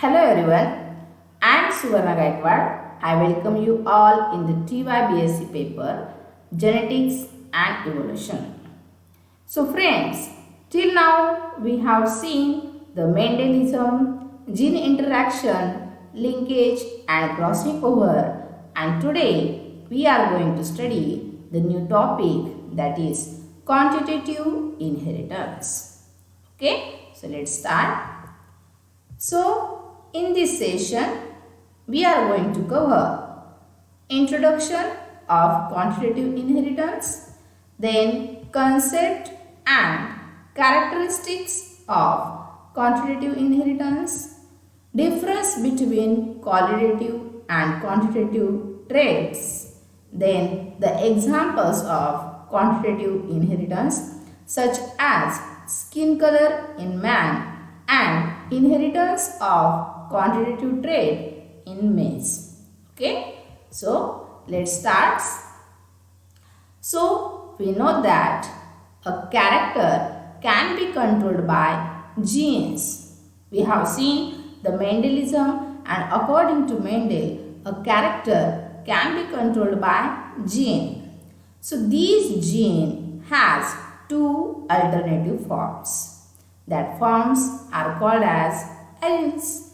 Hello everyone, I am Suvarna Gaikwad. I welcome you all in the TYBSc paper Genetics and Evolution. So friends, till now we have seen the Mendelism, gene interaction, linkage and crossing over, and today we are going to study the new topic, that is quantitative inheritance. Okay, so let's start. So, in this session, we are going to cover introduction of quantitative inheritance, then concept and characteristics of quantitative inheritance, difference between qualitative and quantitative traits, then the examples of quantitative inheritance such as skin color in man and inheritance of quantitative trait in males. Okay, so let's start. So we know that a character can be controlled by genes. We have seen the Mendelism, and according to Mendel, a character can be controlled by gene. So these gene has two alternative forms. That forms are called as alleles.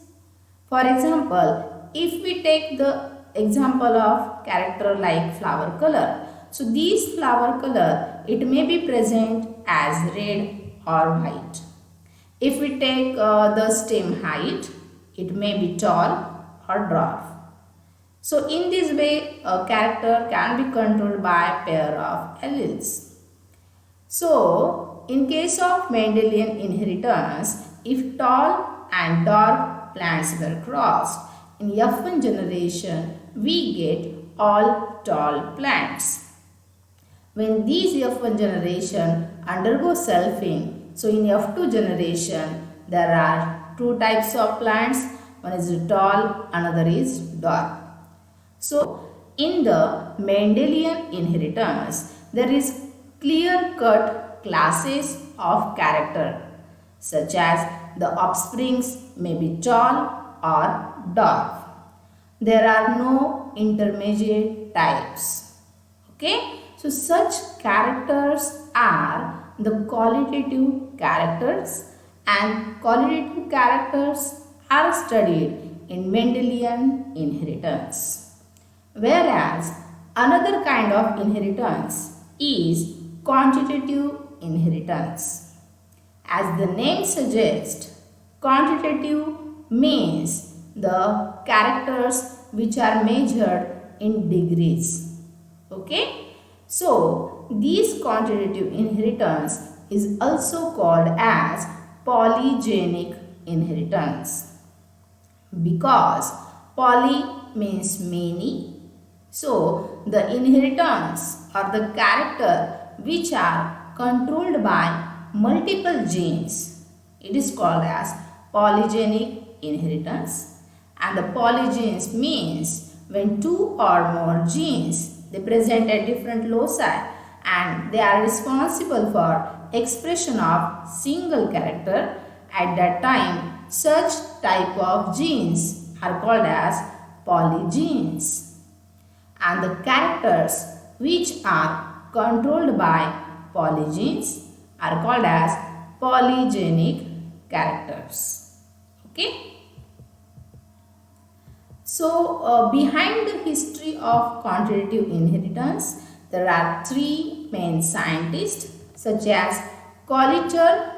For example, if we take the example of character like flower color, so these flower color, it may be present as red or white. If we take the stem height, it may be tall or dwarf. So in this way, a character can be controlled by a pair of alleles. So in case of Mendelian inheritance, if tall and dark plants were crossed, in F1 generation, we get all tall plants. When these F1 generation undergo selfing, so in F2 generation, there are two types of plants. One is tall, another is dark. So in the Mendelian inheritance, there is clear-cut classes of character, such as the offsprings may be tall or dark. There are no intermediate types. Okay, so such characters are the qualitative characters, and qualitative characters are studied in Mendelian inheritance. Whereas another kind of inheritance is quantitative inheritance. As the name suggests, quantitative means the characters which are measured in degrees. Okay? So, this quantitative inheritance is also called as polygenic inheritance. Because poly means many, so the inheritance or the character which are controlled by multiple genes, it is called as polygenic inheritance. And the polygenes means when two or more genes, they present at different loci and they are responsible for expression of single character. At that time, such type of genes are called as polygenes. And the characters which are controlled by polygenes are called as polygenic characters. Okay. So, behind the history of quantitative inheritance, there are three main scientists such as Collier,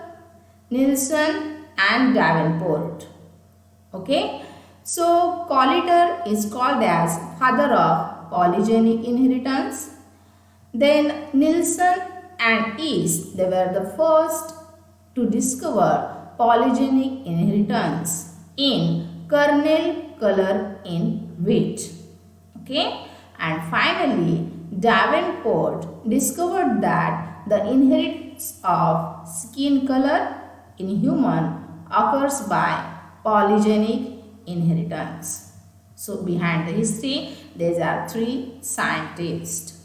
Nielsen and Davenport. Okay. So, Collier is called as father of polygenic inheritance. Then Nielsen and East, they were the first to discover polygenic inheritance in kernel color in wheat. Okay, and finally Davenport discovered that the inheritance of skin color in human occurs by polygenic inheritance. So behind the history, there are three scientists.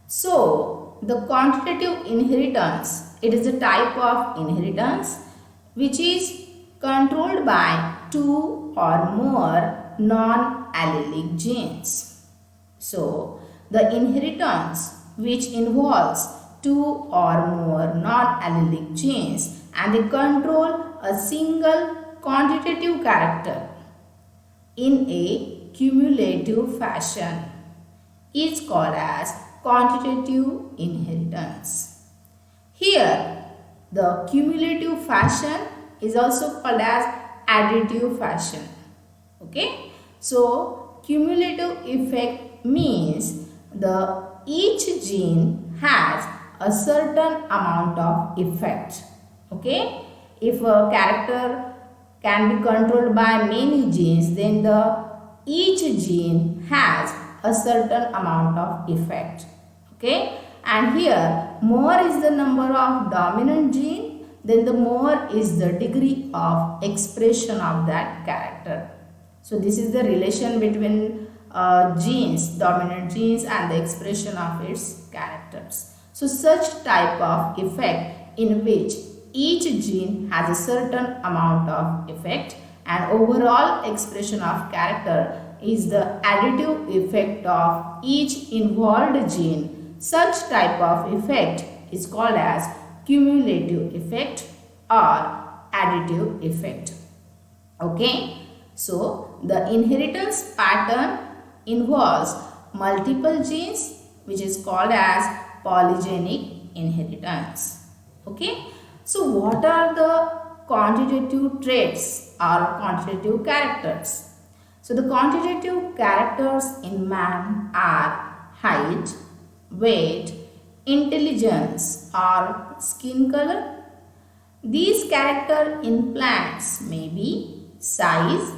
So the quantitative inheritance, it is a type of inheritance which is controlled by two or more non-allelic genes. So, the inheritance which involves two or more non-allelic genes and they control a single quantitative character in a cumulative fashion is called as quantitative inheritance. Here, the cumulative fashion is also called as additive fashion. Okay, so cumulative effect means each gene has a certain amount of effect. Okay, if a character can be controlled by many genes, then each gene has a certain amount of effect. Okay, and here more is the number of dominant gene, then the more is the degree of expression of that character. So this is the relation between genes, dominant genes, and the expression of its characters. So such type of effect in which each gene has a certain amount of effect and overall expression of character is the additive effect of each involved gene. Such type of effect is called as cumulative effect or additive effect. Okay, so the inheritance pattern involves multiple genes, which is called as polygenic inheritance. Okay, so what are the quantitative traits or quantitative characters? So the quantitative characters in man are height, weight, intelligence or skin color. These characters in plants may be size,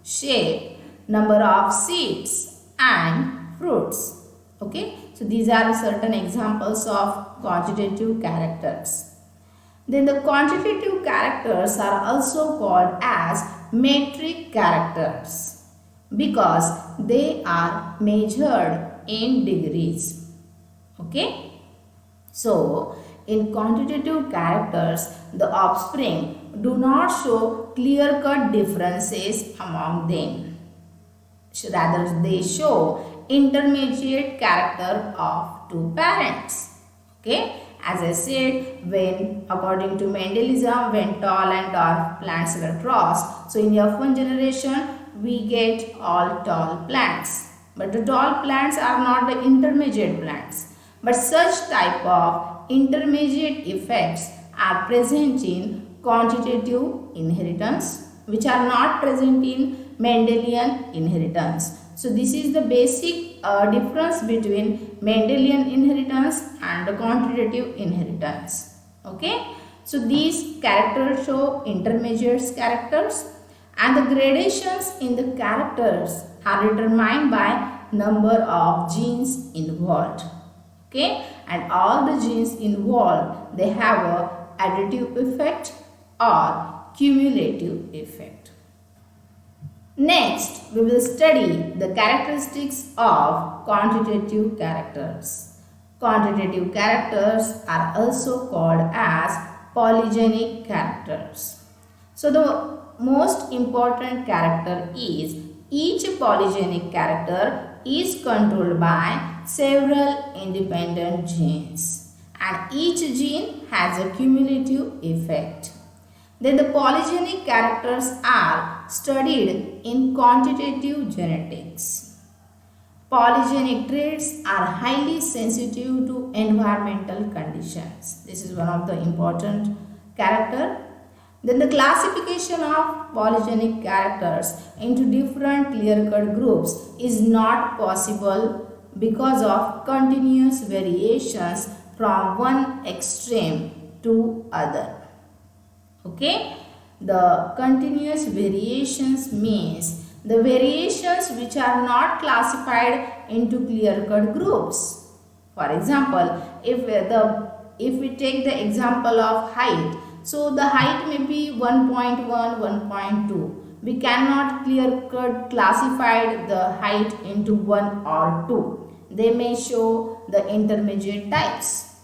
shape, number of seeds and fruits. Okay, so these are certain examples of quantitative characters. Then the quantitative characters are also called as metric characters because they are measured in degrees. Okay, so in quantitative characters, the offspring do not show clear-cut differences among them. Rather, they show intermediate character of two parents. Okay, as I said, when according to Mendelism, when tall and dwarf plants were crossed, so in F1 generation, we get all tall plants. But the tall plants are not the intermediate plants. But such type of intermediate effects are present in quantitative inheritance, which are not present in Mendelian inheritance. So this is the basic difference between Mendelian inheritance and the quantitative inheritance. Okay, so these characters show intermediate characters, and the gradations in the characters are determined by number of genes involved. Okay, and all the genes involved, they have a additive effect or cumulative effect. Next, we will study the characteristics of quantitative characters. Quantitative characters are also called as polygenic characters. So the most important character is each polygenic character is controlled by several independent genes and each gene has a cumulative effect. Then the polygenic characters are studied in quantitative genetics. Polygenic traits are highly sensitive to environmental conditions. This is one of the important character. Then the classification of polygenic characters into different clear-cut groups is not possible because of continuous variations from one extreme to other. Okay, the continuous variations means the variations which are not classified into clear-cut groups. For example, if we take the example of height, so the height may be 1.1, 1.2. We cannot clear-cut classify the height into 1 or 2. They may show the intermediate types.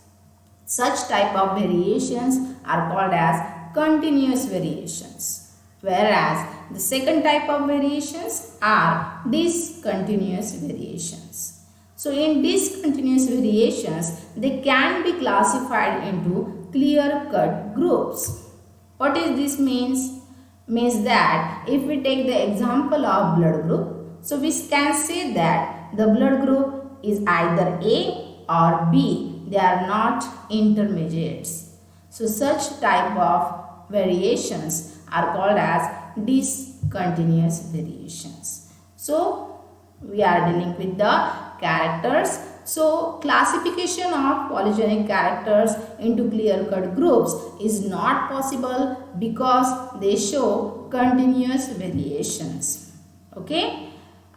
Such type of variations are called as continuous variations. whereas the second type of variations are discontinuous variations. So in discontinuous variations, they can be classified into clear-cut groups. What is this means? Means that if we take the example of blood group, so we can say that the blood group is either A or B. They are not intermediates. So such type of variations are called as discontinuous variations. So we are dealing with the characters. So classification of polygenic characters into clear-cut groups is not possible because they show continuous variations. Okay.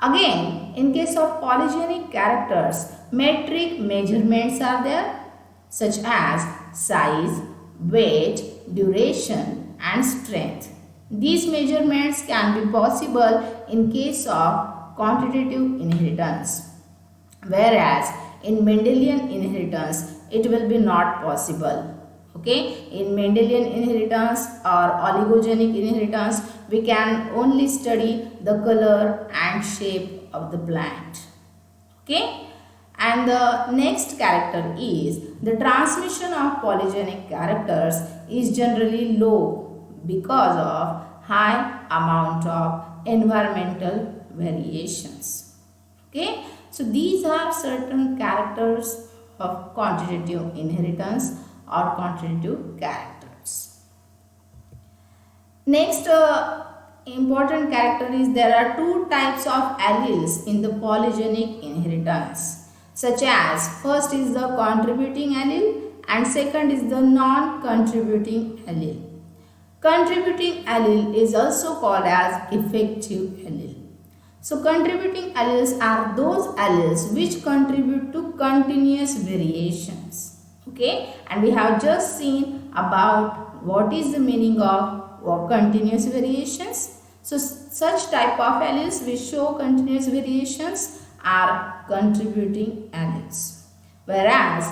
Again, in case of polygenic characters, metric measurements are there such as size, weight, duration and strength. These measurements can be possible in case of quantitative inheritance, whereas in Mendelian inheritance it will be not possible. Okay, in Mendelian inheritance or oligogenic inheritance we can only study the color and shape of the plant. Okay, and the next character is the transmission of polygenic characters is generally low because of high amount of environmental variations. Okay, so these are certain characters of quantitative inheritance or quantitative characters. Next important character is there are two types of alleles in the polygenic inheritance, such as first is the contributing allele and second is the non-contributing allele. Contributing allele is also called as effective allele. So contributing alleles are those alleles which contribute to continuous variations. Okay, and we have just seen about what is the meaning of continuous variations. So such type of alleles which show continuous variations are contributing alleles, whereas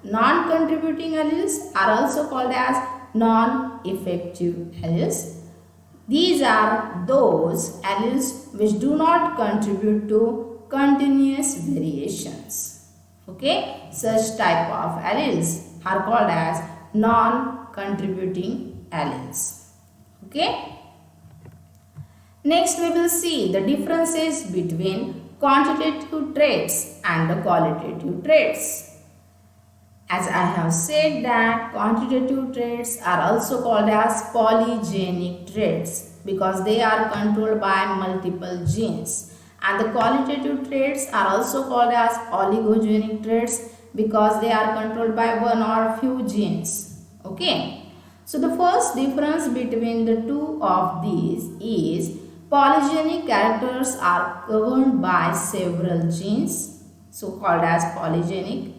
non-contributing alleles are also called as non-effective alleles. These are those alleles which do not contribute to continuous variations. Okay, such type of alleles are called as non-contributing alleles. Okay. Next we will see the differences between quantitative traits and the qualitative traits. As I have said that quantitative traits are also called as polygenic traits because they are controlled by multiple genes. And the qualitative traits are also called as oligogenic traits because they are controlled by one or few genes. Okay. So the first difference between the two of these is polygenic characters are governed by several genes, so called as polygenic,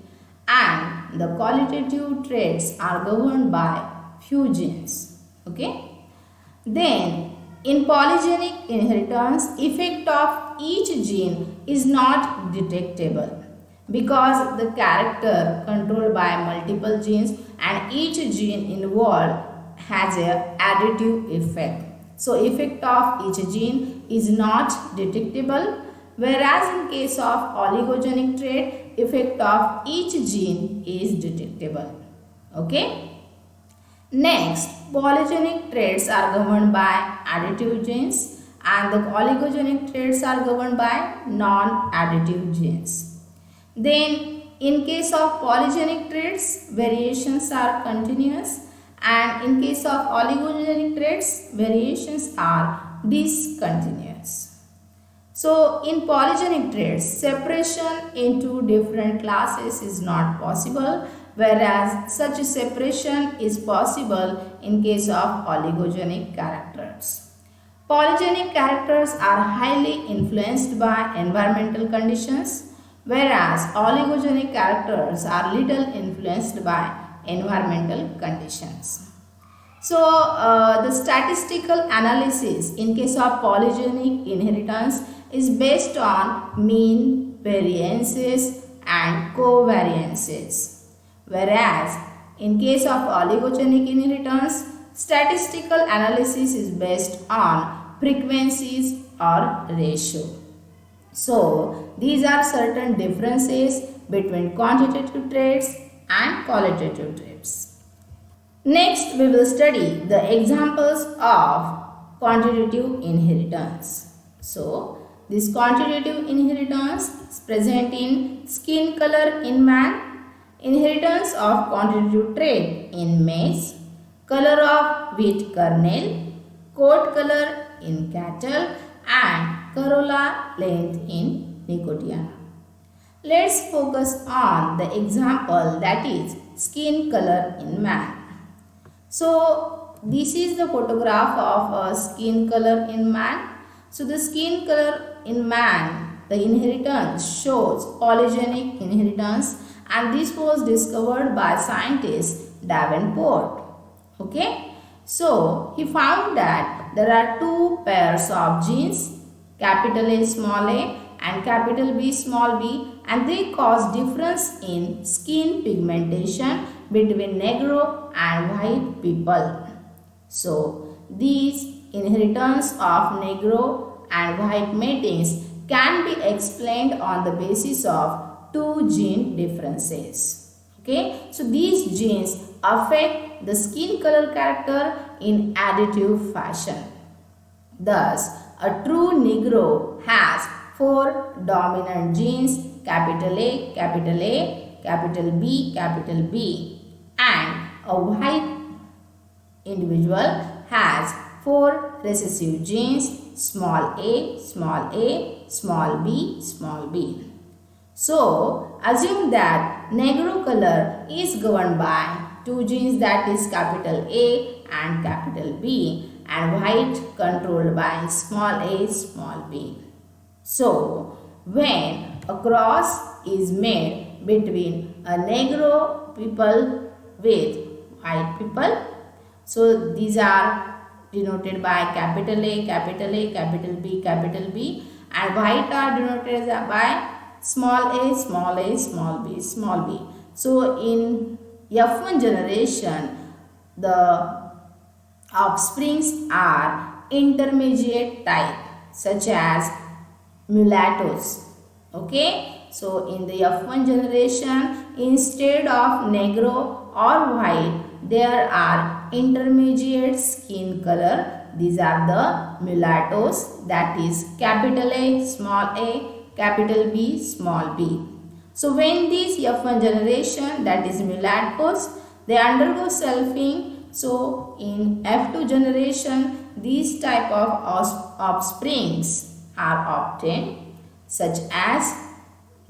and the qualitative traits are governed by few genes. Okay. Then in polygenic inheritance, effect of each gene is not detectable because the character controlled by multiple genes and each gene involved has a additive effect. So effect of each gene is not detectable, whereas in case of oligogenic trait, effect of each gene is detectable. Okay. Next, polygenic traits are governed by additive genes and the oligogenic traits are governed by non-additive genes. Then, in case of polygenic traits, variations are continuous, and in case of oligogenic traits, variations are discontinuous. So, in polygenic traits, separation into different classes is not possible, whereas such separation is possible in case of oligogenic characters. Polygenic characters are highly influenced by environmental conditions, whereas oligogenic characters are little influenced by environmental conditions. So, the statistical analysis in case of polygenic inheritance is based on mean, variances and covariances. Whereas in case of oligogenic inheritance, Statistical analysis is based on frequencies or ratio. So, these are certain differences between quantitative traits and qualitative traits. Next, we will study the examples of quantitative inheritance. So, this quantitative inheritance is present in skin color in man, inheritance of quantitative trait in maize, color of wheat kernel, coat color in cattle, and corolla length in Nicotiana. Let's focus on the example, that is skin color in man. So this is the photograph of a skin color in man. So the skin color in man, the inheritance shows polygenic inheritance, and this was discovered by scientist Davenport. Okay, so he found that there are two pairs of genes, capital A small a and capital B small b, and they cause difference in skin pigmentation between Negro and white people. So these inheritance of Negro and white matings can be explained on the basis of two gene differences. Okay, so these genes affect the skin color character in additive fashion. Thus, a true Negro has four dominant genes, capital A, capital A, capital B, and a white individual has four recessive genes, small a, small b. So, assume that Negro color is governed by two genes, that is capital A and capital B, and white controlled by small a, small b. So, when a cross is made between a Negro people with white people, so these are denoted by capital A, capital B, and white are denoted by small a, small b. So in F1 generation, the offsprings are intermediate type, such as mulattoes. Okay, so in the F1 generation, instead of Negro or white, there are intermediate skin color. These are the mulattoes, that is capital A, small a, capital B, small b. So when these F1 generation, that is mulattoes, they undergo selfing. So in F2 generation, these type of offsprings are obtained, such as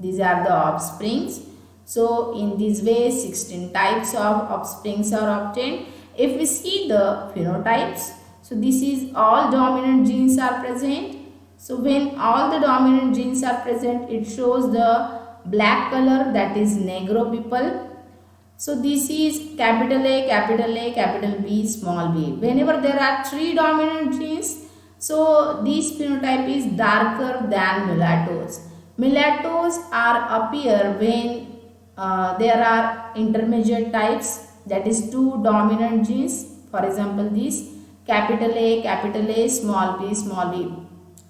these are the offsprings. So in this way 16 types of offsprings are obtained. If we see the phenotypes, so this is all dominant genes are present. So when all the dominant genes are present, it shows the black color, that is Negro people. So this is capital A, capital B, small b. Whenever there are three dominant genes, so this phenotype is darker than mulattoes. Mulattoes are appear when there are intermediate types, that is two dominant genes. For example, this capital A, small b.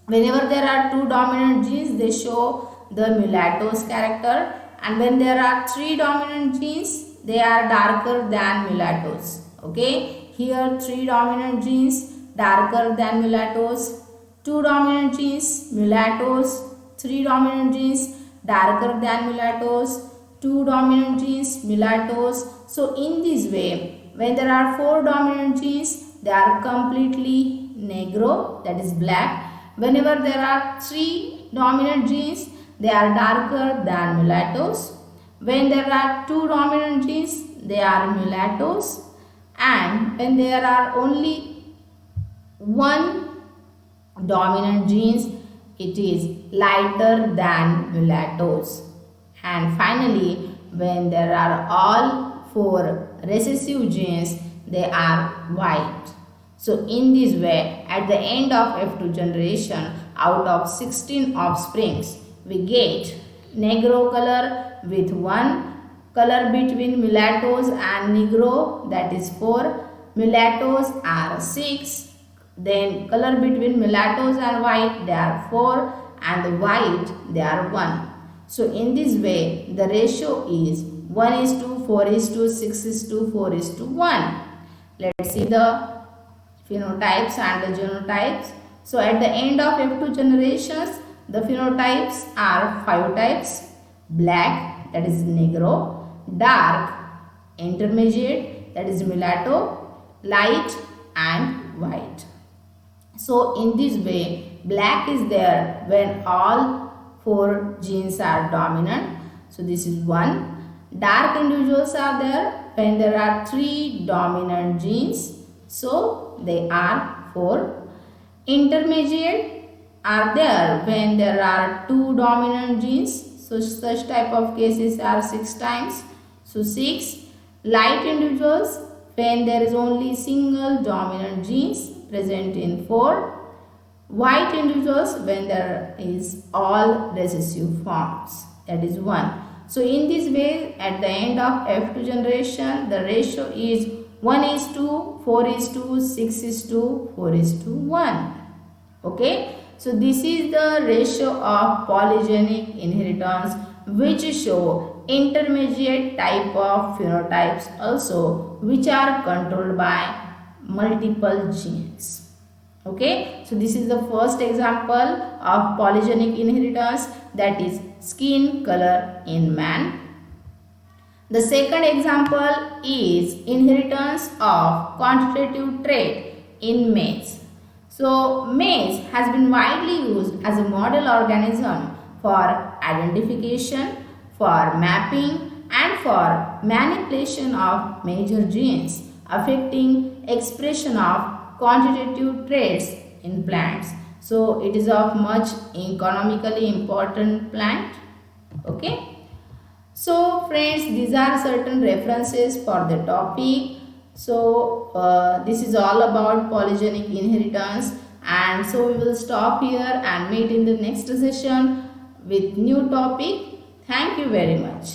Whenever there are two dominant genes, they show the mulattoes character, and when there are three dominant genes, they are darker than mulattoes. Okay, here three dominant genes darker than mulattoes, two dominant genes mulattoes, three dominant genes darker than mulattoes, two dominant genes mulattoes. So in this way, when there are four dominant genes, they are completely Negro, that is black. Whenever there are three dominant genes, they are darker than mulattoes. When there are two dominant genes, they are mulattoes. And when there are only one dominant genes, it is lighter than mulattoes. And finally, when there are all four recessive genes, they are white. So in this way, at the end of F2 generation, out of 16 offsprings, we get Negro color with one color between mulattoes and Negro, that is 4, mulattoes are 6. Then color between mulattoes and white, they are 4, and the white, they are 1. So in this way, the ratio is 1:4:6:4:1. Let's see the phenotypes and the genotypes. So at the end of F2 generations, the phenotypes are 5 types: black, that is negro; dark, intermediate, that is mulatto; light, and white. So in this way, black is there when all 4 genes are dominant. So this is 1. Dark individuals are there when there are 3 dominant genes. So they are 4. Intermediate are there when there are 2 dominant genes. So such type of cases are 6 times. So 6. Light individuals when there is only single dominant genes present in 4. White individuals when there is all recessive forms, that is 1. So in this way, at the end of F2 generation, the ratio is 1:4:6:4:1. Okay. So this is the ratio of polygenic inheritance, which show intermediate type of phenotypes also, which are controlled by multiple genes. Okay, so this is the first example of polygenic inheritance, that is skin color in man. The second example is inheritance of quantitative trait in maize. So maize has been widely used as a model organism for identification, for mapping, and for manipulation of major genes affecting expression of quantitative traits in plants. So it is of much economically important plant. Okay. So friends, these are certain references for the topic. So this is all about polygenic inheritance, and so we will stop here and meet in the next session with new topic. Thank you very much.